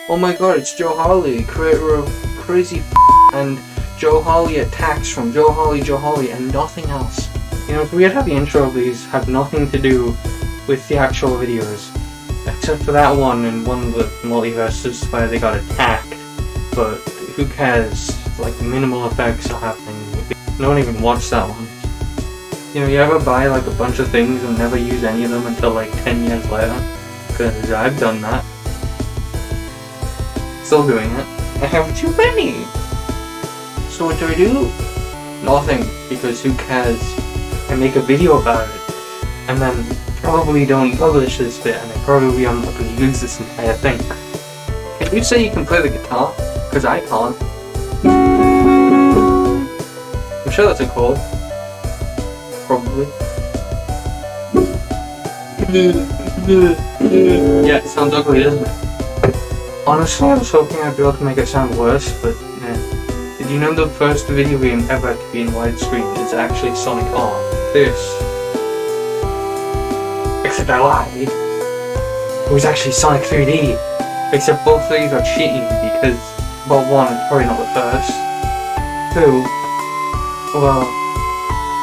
Oh my god, it's Joe Harley, creator of Crazy and Joe Harley Attacks from Joe Harley, and nothing else. You know, it's weird how the intro of these have nothing to do with the actual videos. Except for that one in one of the multiverses where they got attacked. But who cares? Like, minimal effects are happening. No one even watched that one. You know, you ever buy like a bunch of things and never use any of them until like 10 years later? Because I've done that. Still doing it. I have too many! So what do? Nothing, because who cares? I make a video about it, and then probably don't publish this bit, and I probably am not going to use this entire thing. Can you say you can play the guitar? Because I can't. I'm sure that's a chord. Probably. Yeah, it sounds ugly, doesn't it? Honestly, I was hoping I'd be able to make it sound worse, but nah. Did you know the first video game ever to be in widescreen is actually Sonic R? This. Except I lied. It was actually Sonic 3D. Except both of these are cheating because, well, one, it's probably not the first. Two, well,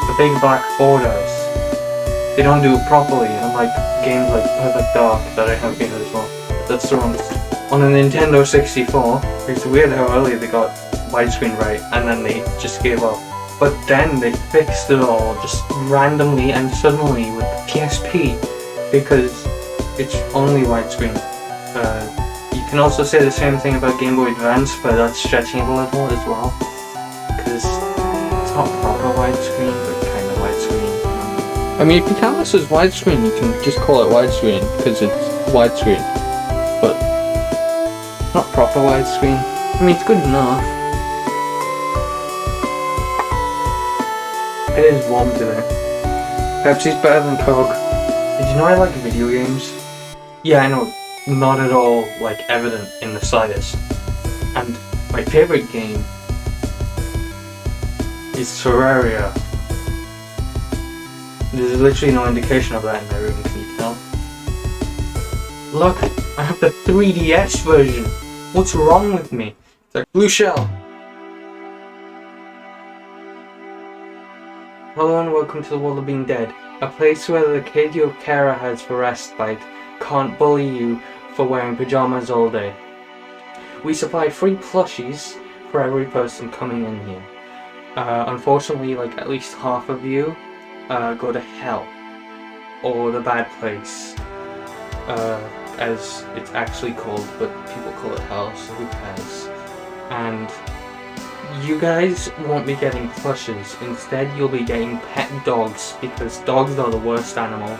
the big black borders, they don't do it properly, unlike games like Perfect Dark that I have here as well. That's the wrong. On the Nintendo 64, it's weird how early they got widescreen right, and then they just gave up. But then they fixed it all, just randomly and suddenly with PSP, because it's only widescreen. You can also say the same thing about Game Boy Advance, but that's stretching it a little as well, because it's not proper widescreen, but kind of widescreen. I mean, if you count this as widescreen, you can just call it widescreen, because it's widescreen. But not proper widescreen. I mean, it's good enough. It is warm today. Pepsi's better than Coke. Did you know I like video games? Yeah, I know, not at all, like, evident in the slightest. And my favorite game is Terraria. There's literally no indication of that in my room, can you tell? Look, I have the 3DS version. What's wrong with me? It's like Blue Shell. Hello and welcome to the World of Being Dead, a place where the kid your carer has for respite can't bully you for wearing pajamas all day. We supply free plushies for every person coming in here. Unfortunately, like at least half of you go to hell, or the bad place. As it's actually called, but people call it hell, so who cares? And you guys won't be getting plushes. Instead, you'll be getting pet dogs, because dogs are the worst animal.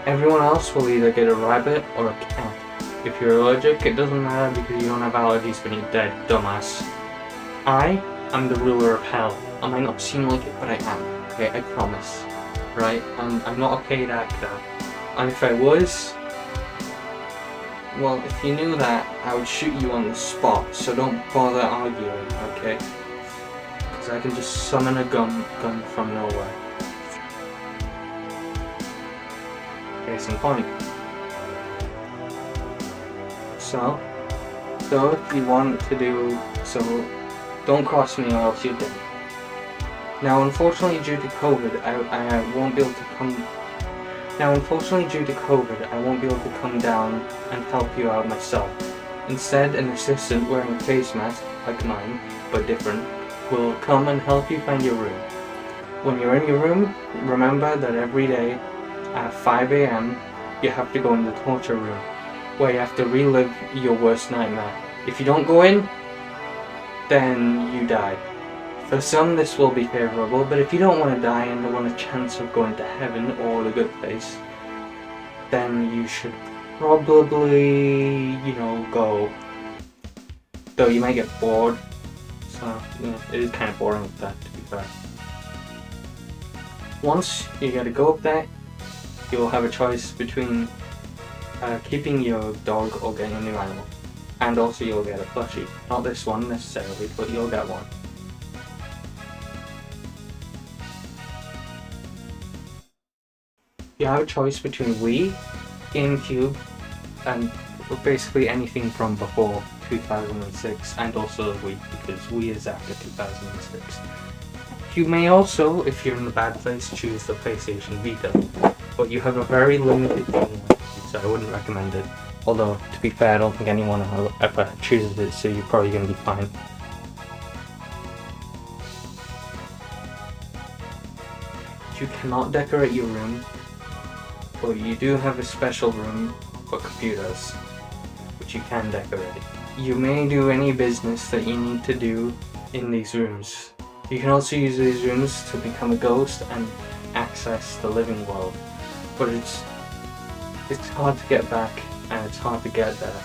Everyone else will either get a rabbit or a cat. If you're allergic, it doesn't matter because you don't have allergies when you're dead, dumbass. I am the ruler of hell. I might not seem like it, but I am. Okay, I promise. Right? I'm not a paid actor. And if I was, well, if you knew that, I would shoot you on the spot, so don't bother arguing, okay? Because I can just summon a gun from nowhere. Case in point. So if you want to do so, don't cross me or else you're dead. Now, unfortunately, due to COVID, I won't be able to come. Unfortunately, due to COVID, I won't be able to come down and help you out myself. Instead, an assistant wearing a face mask, like mine, but different, will come and help you find your room. When you're in your room, remember that every day at 5 AM, you have to go in the torture room, where you have to relive your worst nightmare. If you don't go in, then you die. For some this will be favourable, but if you don't want to die and don't want a chance of going to heaven or the good place, then you should probably, go. Though you might get bored, so it is kind of boring with that, to be fair. Once you get to go up there, you'll have a choice between keeping your dog or getting a new animal. And also you'll get a plushie. Not this one necessarily, but you'll get one. You have a choice between Wii, GameCube, and basically anything from before 2006 and also Wii, because Wii is after 2006. You may also, if you're in the bad place, choose the PlayStation Vita, but you have a very limited game, so I wouldn't recommend it. Although, to be fair, I don't think anyone ever chooses it, so you're probably going to be fine. You cannot decorate your room, but you do have a special room for computers, which you can decorate. You may do any business that you need to do in these rooms. You can also use these rooms to become a ghost and access the living world, but it's hard to get back and it's hard to get there.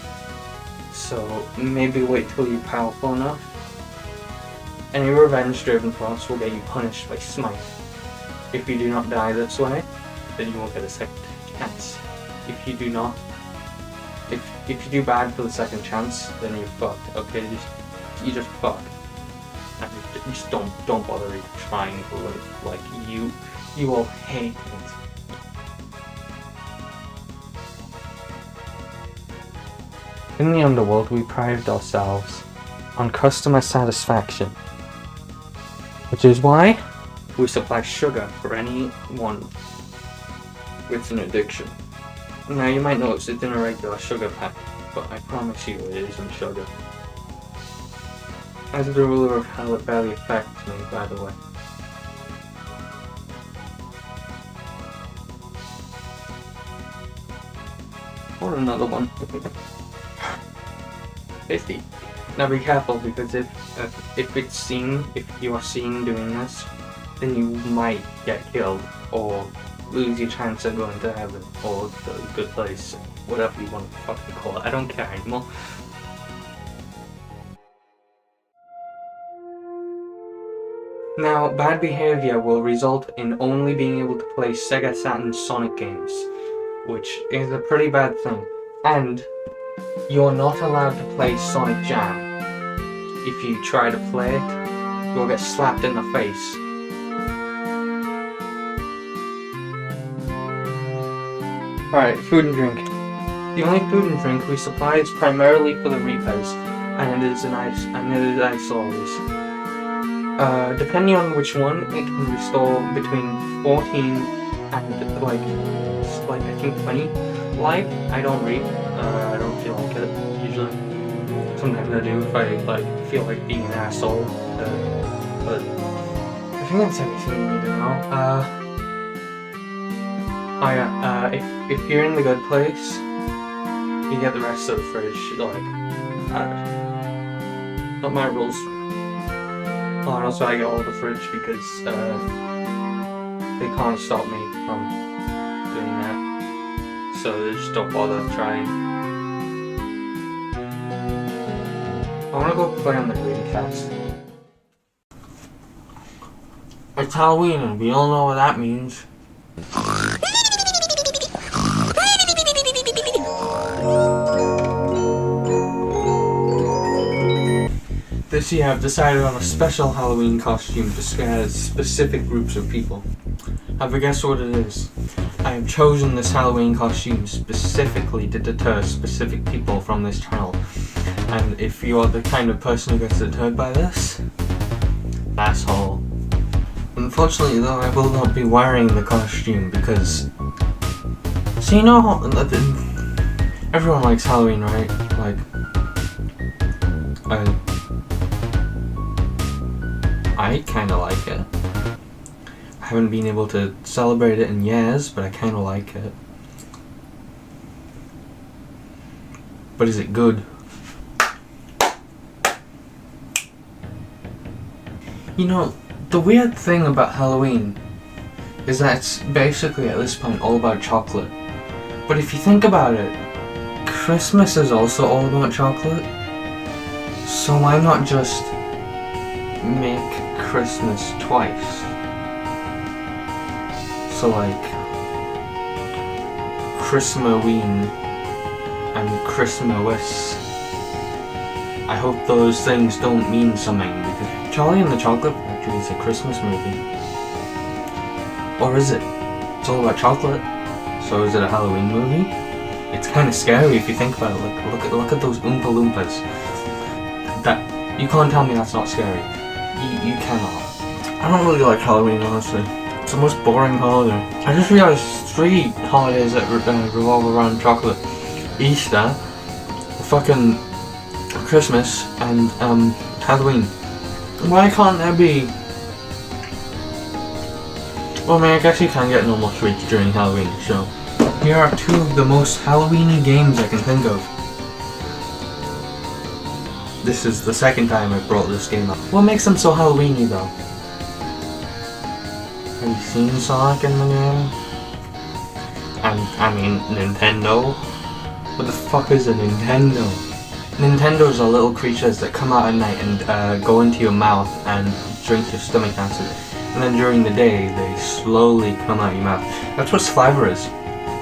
So maybe wait till you're powerful enough. Any revenge-driven thoughts will get you punished by Smite. If you do not die this way, then you won't get a second chance. If you do not, if you do bad for the second chance, then you're fucked. Okay, you just fucked. And just don't bother even trying to live. Like you will hate it. In the underworld, we prided ourselves on customer satisfaction, which is why we supply sugar for anyone with an addiction. Now you might notice it's in a regular sugar pack, but I promise you it isn't sugar. As the ruler of hell, it barely affects me, by the way. Or another one. 50. Now be careful, because if you are seen doing this, then you might get killed, or lose your chance of going to heaven, or the good place, whatever you want to fucking call it. I don't care anymore. Now, bad behavior will result in only being able to play Sega Saturn Sonic games, which is a pretty bad thing. And you're not allowed to play Sonic Jam. If you try to play it, you'll get slapped in the face. Alright, food and drink. The only food and drink we supply is primarily for the Reapers, and it is ice always. Depending on which one, it can restore between 14 and like I think 20 life. I don't reap. I don't feel like it usually. Sometimes I do if I feel like being an asshole. But I think that's everything you need to know. Oh yeah. If you're in the good place, you get the rest of the fridge. Not my rules. Oh, and also I get all the fridge because they can't stop me from doing that. So they just don't bother trying. I wanna go play on the Dreamcast. It's Halloween and we all know what that means. This year I've decided on a special Halloween costume to scare specific groups of people. Have a guess what it is? I have chosen this Halloween costume specifically to deter specific people from this channel. And if you are the kind of person who gets deterred by this, asshole. Unfortunately though, I will not be wearing the costume because... So you know how... Everyone likes Halloween, right? I kinda like it. I haven't been able to celebrate it in years, but I kinda like it. But is it good? You know, the weird thing about Halloween is that it's basically at this point all about chocolate. But if you think about it, Christmas is also all about chocolate. So why not just make Christmas twice? So like Christmaween and Christmas. I hope those things don't mean something, because Charlie and the Chocolate Factory is a Christmas movie. Or is it? It's all about chocolate. So is it a Halloween movie? It's kind of scary if you think about it. Look at those Oompa Loompas. That you can't tell me that's not scary. You cannot. I don't really like Halloween, honestly. It's the most boring holiday. I just realized 3 holidays that revolve around chocolate: Easter, fucking Christmas, and Halloween. Why can't there be? Well, I mean, I guess you can get normal sweets during Halloween, so. Here are 2 of the most Halloween-y games I can think of. This is the 2nd time I've brought this game up. What makes them so Halloween-y though? Have you seen Sonic in the game? And, I mean, Nintendo? What the fuck is a Nintendo? Nintendos are little creatures that come out at night and go into your mouth and drink your stomach acid. And then during the day, they slowly come out your mouth. That's what saliva is.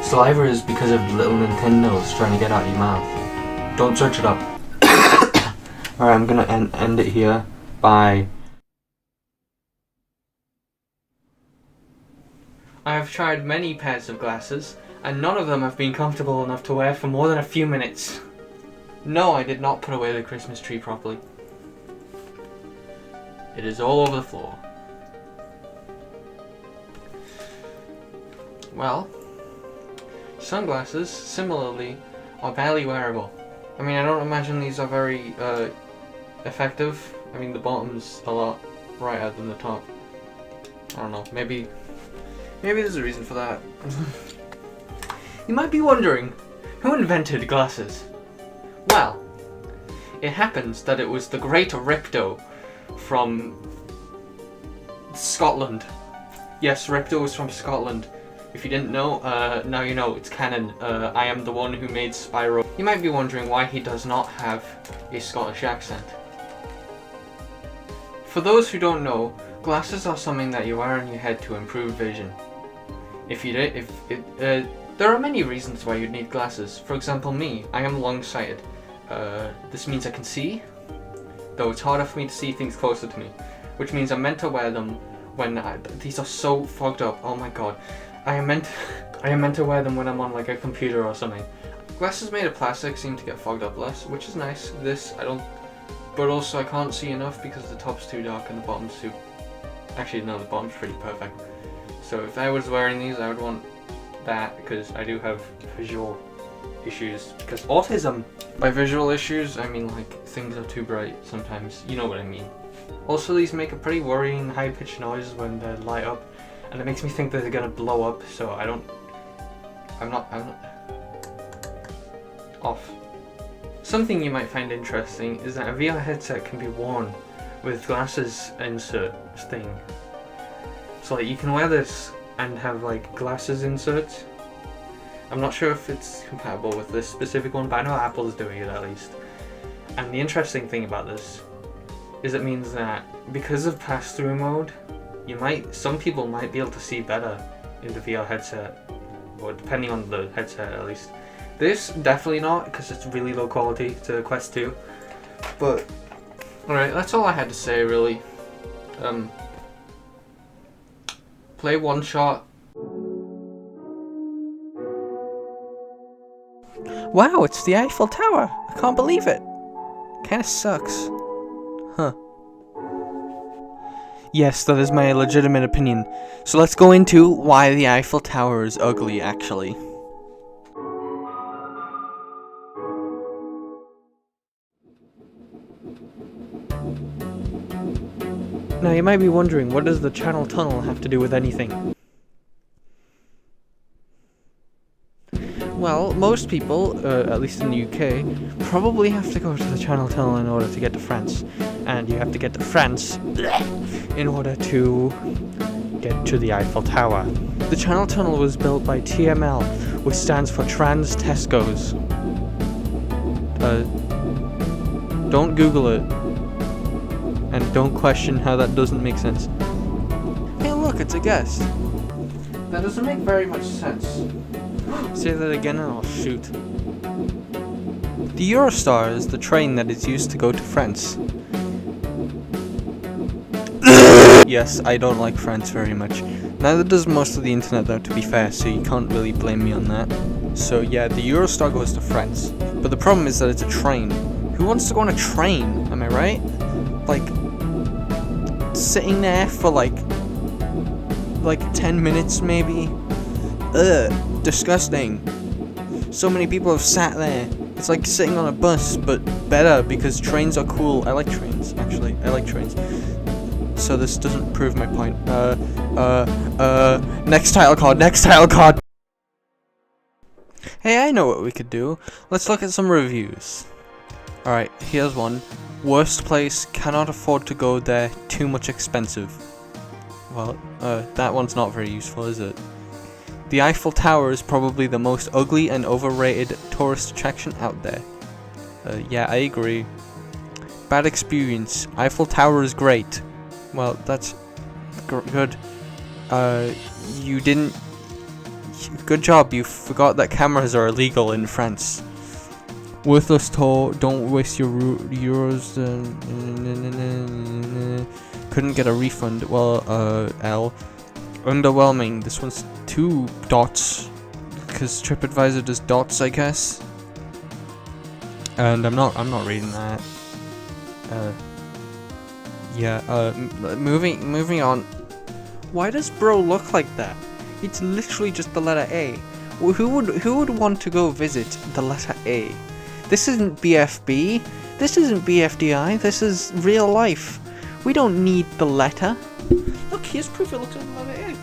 Saliva is because of little Nintendos trying to get out your mouth. Don't search it up. Alright, I'm gonna end it here. Bye. I have tried many pairs of glasses, and none of them have been comfortable enough to wear for more than a few minutes. No, I did not put away the Christmas tree properly. It is all over the floor. Well, sunglasses, similarly, are barely wearable. I mean, I don't imagine these are very effective. I mean, the bottom's a lot brighter than the top. I don't know, maybe there's a reason for that. You might be wondering, who invented glasses? Well, it happens that it was the great Ripto from Scotland. Yes, Ripto was from Scotland. If you didn't know, now you know, it's canon. I am the one who made Spyro. You might be wondering why he does not have a Scottish accent. For those who don't know, glasses are something that you wear on your head to improve vision. There are many reasons why you'd need glasses. For example, me, I am long-sighted. This means I can see, though it's harder for me to see things closer to me, which means I'm meant to wear them when these are so fogged up. Oh my god. I am meant to wear them when I'm on like a computer or something. Glasses made of plastic seem to get fogged up less, which is nice. This I don't, but also I can't see enough because the top's too dark and the bottom's too. Actually, no, the bottom's pretty perfect. So if I was wearing these, I would want that because I do have visual issues. Because autism. By visual issues, I mean like things are too bright sometimes. You know what I mean. Also, these make a pretty worrying high-pitched noise when they light up. And it makes me think that they're gonna blow up, so I'm not off. Something you might find interesting is that a VR headset can be worn with glasses insert thing. So like you can wear this and have like glasses inserts. I'm not sure if it's compatible with this specific one, but I know Apple's doing it at least. And the interesting thing about this is it means that because of pass-through mode, some people might be able to see better in the VR headset, or depending on the headset at least. This, definitely not, because it's really low quality to Quest 2. But, alright, that's all I had to say really. Play one shot. Wow, it's the Eiffel Tower! I can't believe it! Kinda sucks. Huh. Yes, that is my legitimate opinion. So let's go into why the Eiffel Tower is ugly, actually. Now you might be wondering, what does the Channel Tunnel have to do with anything? Well, most people, at least in the UK, probably have to go to the Channel Tunnel in order to get to France. And you have to get to France in order to get to the Eiffel Tower. The Channel Tunnel was built by TML, which stands for Trans Tesco's. Don't Google it. And don't question how that doesn't make sense. Hey look, it's a guest. That doesn't make very much sense. Say that again and I'll shoot. The Eurostar is the train that is used to go to France. Yes, I don't like France very much. Neither does most of the internet though, to be fair, so you can't really blame me on that. So yeah, the Eurostar goes to France. But the problem is that it's a train. Who wants to go on a train? Am I right? Like, sitting there for like 10 minutes maybe? Ugh, disgusting. So many people have sat there. It's like sitting on a bus, but better because trains are cool. I like trains, actually. I like trains. So this doesn't prove my point. Next title card. Hey, I know what we could do. Let's look at some reviews. Alright, here's one. Worst place, cannot afford to go there, too much expensive. Well, that one's not very useful, is it? The Eiffel Tower is probably the most ugly and overrated tourist attraction out there. Yeah, I agree. Bad experience. Eiffel Tower is great. Well, that's good. You didn't... Good job, you forgot that cameras are illegal in France. Worthless tour, don't waste your euros. Couldn't get a refund. Well, L. Underwhelming. This one's 2 dots. Because TripAdvisor does dots, I guess. And I'm not reading that. Yeah, moving on. Why does bro look like that? It's literally just the letter A. Who would want to go visit the letter A? This isn't BFB. This isn't BFDI. This is real life. We don't need the letter. Look, here's proof it looks like the letter A.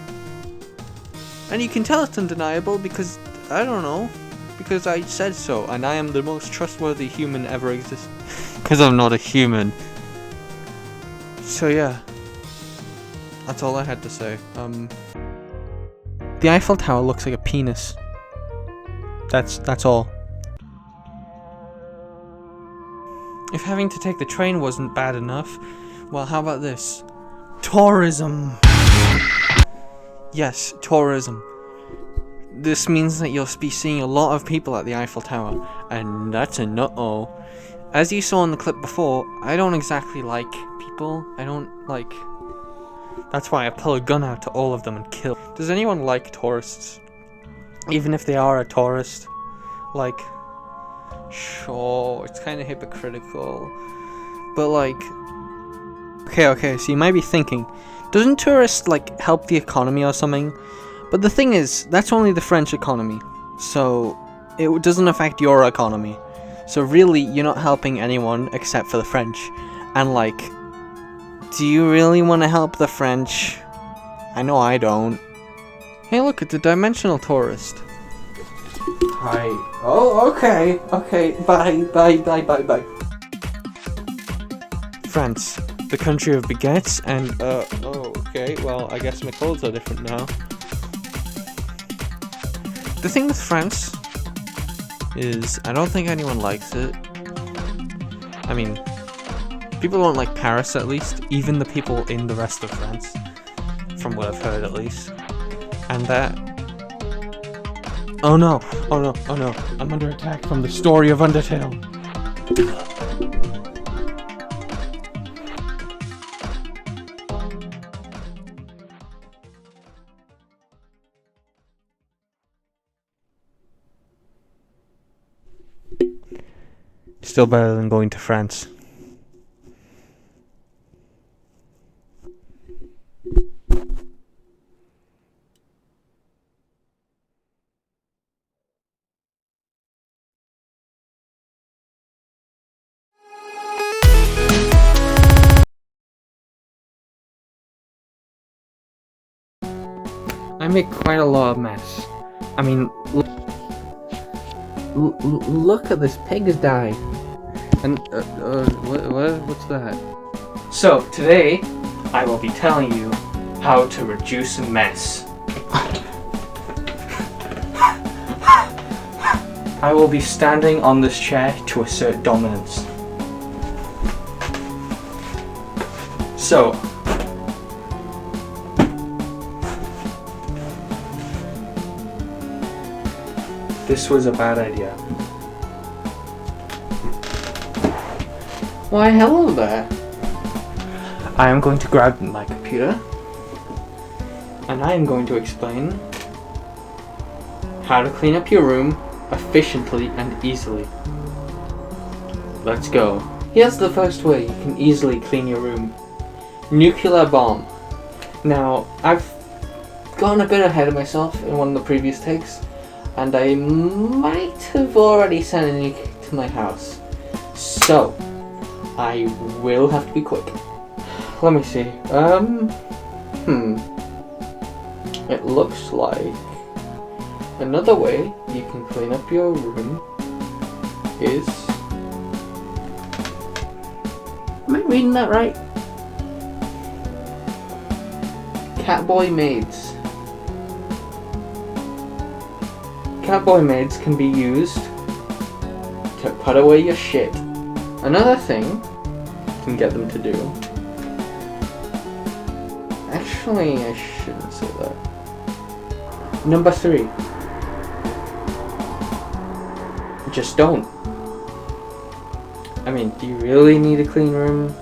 And you can tell it's undeniable because, I don't know, because I said so, and I am the most trustworthy human ever existed. Because I'm not a human. So yeah. That's all I had to say. The Eiffel Tower looks like a penis. That's all. If having to take the train wasn't bad enough, well, how about this? Tourism! Yes, tourism. This means that you'll be seeing a lot of people at the Eiffel Tower, and that's a no-oh. As you saw in the clip before, I don't exactly like people. I don't like... That's why I pull a gun out to all of them and kill. Does anyone like tourists? Even if they are a tourist? Like... Sure, it's kind of hypocritical, but like, okay, so you might be thinking, doesn't tourists like help the economy or something? But the thing is, that's only the French economy, so it doesn't affect your economy. So really, you're not helping anyone except for the French. And like, do you really want to help the French? I know I don't. Hey look, it's a dimensional tourist. Hi. Oh, okay. Bye. France, the country of baguettes and, oh, okay, well, I guess my clothes are different now. The thing with France is, I don't think anyone likes it. I mean, people don't like Paris at least, even the people in the rest of France, from what I've heard at least. And that... Oh no, I'm under attack from the story of Undertale. Still better than going to France. I make quite a lot of mess. I mean, look at this pig's died. And, what's that? So, today, I will be telling you how to reduce a mess. I will be standing on this chair to assert dominance. So, this was a bad idea. Why, hello there. I am going to grab my computer and I am going to explain how to clean up your room efficiently and easily. Let's go. Here's the first way you can easily clean your room. Nuclear bomb. Now, I've gone a bit ahead of myself in one of the previous takes, and I might have already sent a nuke to my house. So, I will have to be quick. Let me see. It looks like another way you can clean up your room is... Am I reading that right? Catboy maids. Catboy maids can be used to put away your shit. Another thing you can get them to do... Actually, I shouldn't say that. Number 3. Just don't. I mean, do you really need a clean room?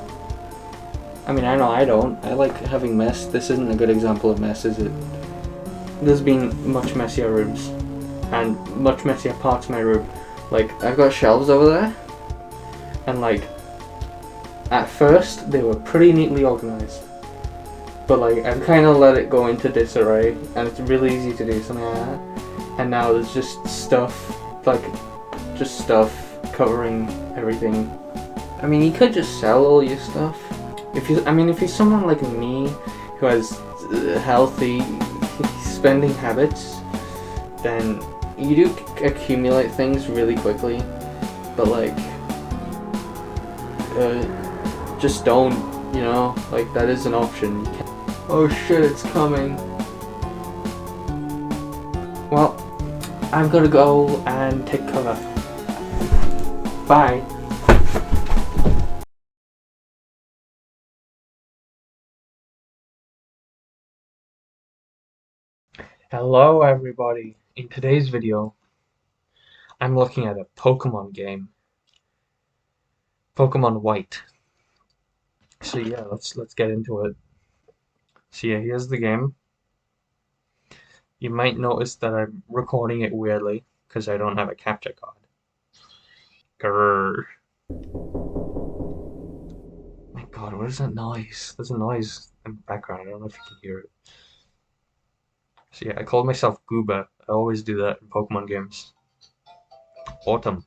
I mean, I know I don't. I like having mess. This isn't a good example of mess, is it? There's been much messier rooms. And much messier parts of my room. Like, I've got shelves over there. And like, at first, they were pretty neatly organized. But like, I've kind of let it go into disarray. And it's really easy to do something like that. And now there's just stuff, like, just stuff covering everything. I mean, you could just sell all your stuff. If you're someone like me who has healthy spending habits, then you do accumulate things really quickly. But like, just don't, you know, like that is an option. Oh shit, it's coming. Well, I'm gonna go and take cover. Bye. Hello everybody. In today's video, I'm looking at a Pokemon game. Pokemon White. So yeah, let's get into it. So yeah, here's the game. You might notice that I'm recording it weirdly because I don't have a capture card. Grrr. My god, what is that noise? There's a noise in the background. I don't know if you can hear it. So yeah, I called myself Gooba. I always do that in Pokemon games. Autumn.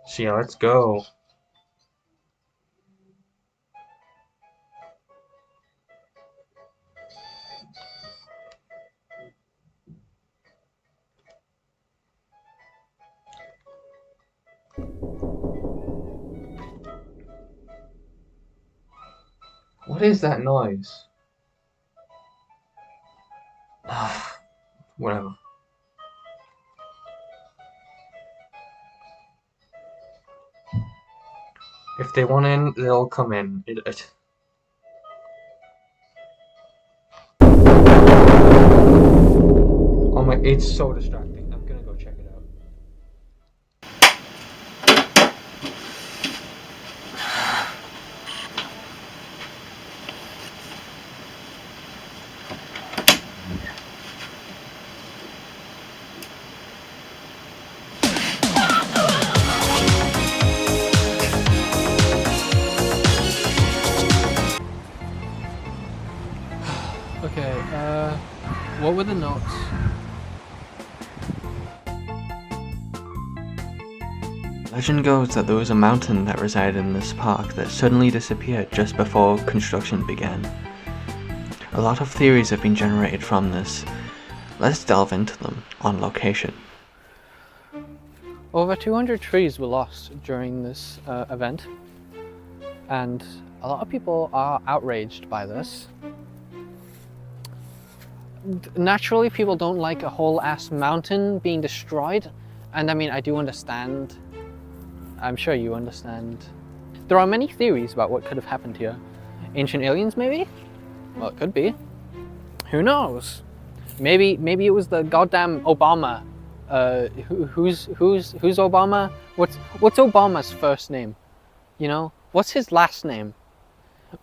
So yeah, let's go. What is that noise? Whatever. If they want in, they'll come in. Oh my, it's so distracting. I'm gonna go check it out. Okay, what were the notes? Legend goes that there was a mountain that resided in this park that suddenly disappeared just before construction began. A lot of theories have been generated from this. Let's delve into them on location. Over 200 trees were lost during this event, and a lot of people are outraged by this. Naturally, people don't like a whole ass mountain being destroyed, and I mean, I do understand. I'm sure you understand. There are many theories about what could have happened here. Ancient aliens, maybe? Well, it could be. Who knows? Maybe it was the goddamn Obama. Who's Obama? What's Obama's first name? You know, what's his last name?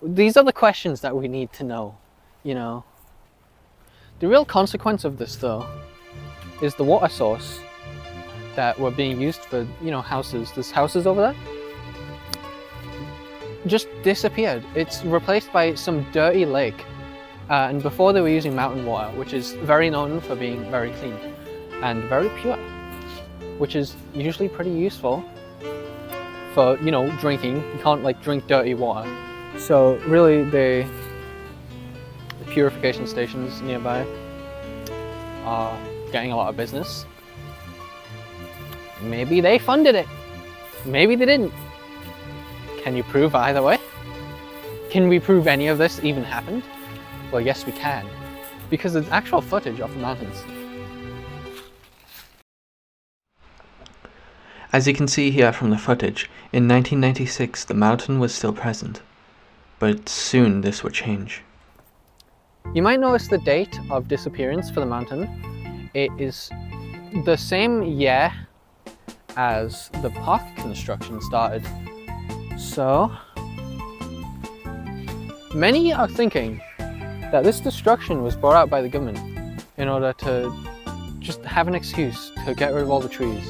These are the questions that we need to know. You know. The real consequence of this, though, is the water source that were being used for, you know, houses. There's houses over there. Just disappeared. It's replaced by some dirty lake. And before they were using mountain water, which is very known for being very clean and very pure, which is usually pretty useful for, you know, drinking. You can't like drink dirty water. So really the purification stations nearby are getting a lot of business. Maybe they funded it. Maybe they didn't. Can you prove either way? Can we prove any of this even happened? Well, yes we can, because there's actual footage of the mountains. As you can see here from the footage, in 1996 the mountain was still present, but soon this would change. You might notice the date of disappearance for the mountain. It is the same year as the park construction started. So, many are thinking that this destruction was brought out by the government in order to just have an excuse to get rid of all the trees.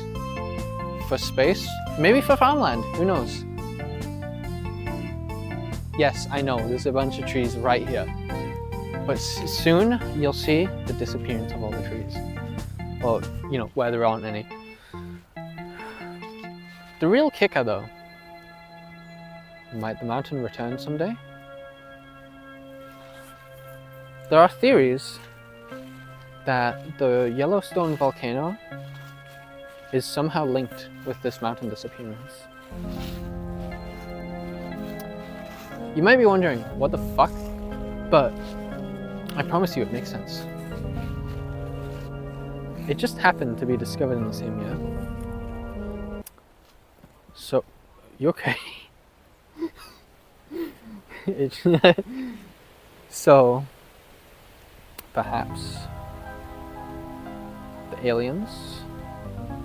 For space, maybe for farmland, who knows? Yes, I know, there's a bunch of trees right here. But soon, you'll see the disappearance of all the trees. Or, you know, where there aren't any. The real kicker though, might the mountain return someday? There are theories that the Yellowstone volcano is somehow linked with this mountain disappearance. You might be wondering, what the fuck? But I promise you it makes sense. It just happened to be discovered in the same year. So, you okay? So, perhaps the aliens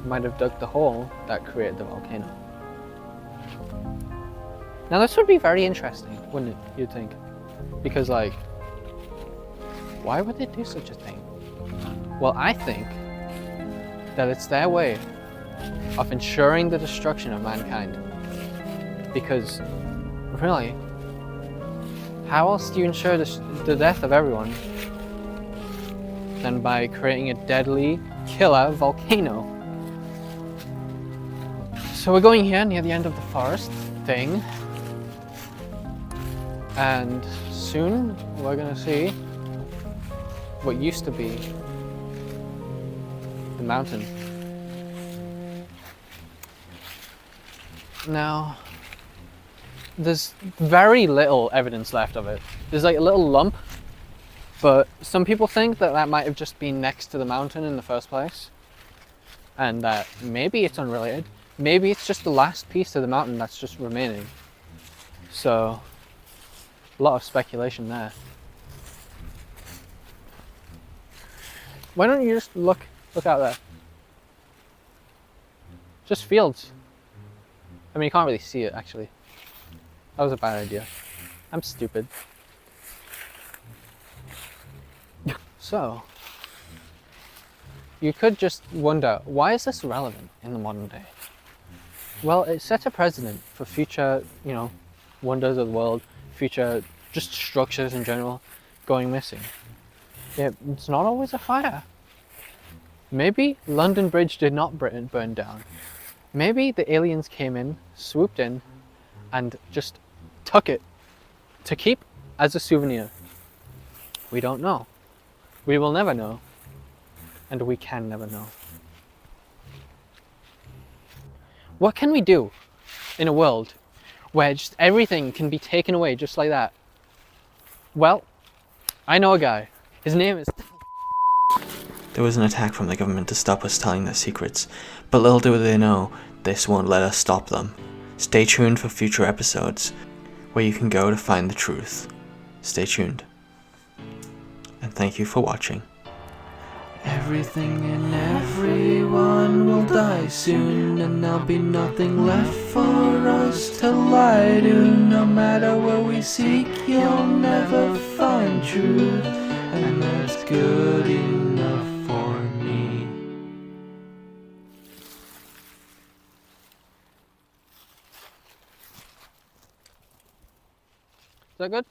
might have dug the hole that created the volcano. Now this would be very interesting, wouldn't it, you'd think? Because like, why would they do such a thing? Well, I think that it's their way of ensuring the destruction of mankind. Because, really, how else do you ensure the death of everyone than by creating a deadly killer volcano? So we're going here near the end of the forest thing, and soon we're gonna see what used to be the mountain. Now, there's very little evidence left of it. There's like a little lump, but some people think that that might have just been next to the mountain in the first place, and that maybe it's unrelated. Maybe it's just the last piece of the mountain that's just remaining. So, a lot of speculation there. Why don't you just look out there? Just fields. I mean, you can't really see it actually. That was a bad idea. I'm stupid. So, you could just wonder, why is this relevant in the modern day? Well, it sets a precedent for future, you know, wonders of the world, future just structures in general going missing. It's not always a fire. Maybe London Bridge did not burn down. Maybe the aliens came in, swooped in, and just took it to keep as a souvenir. We don't know. We will never know. And we can never know. What can we do in a world where just everything can be taken away just like that? Well, I know a guy. His name is... There was an attack from the government to stop us telling their secrets, but little do they know, this won't let us stop them. Stay tuned for future episodes, where you can go to find the truth. Stay tuned. And thank you for watching. Everything and everyone will die soon, and there'll be nothing left for us to lie to. No matter where we seek, you'll never find truth, and that's good enough for me. that good?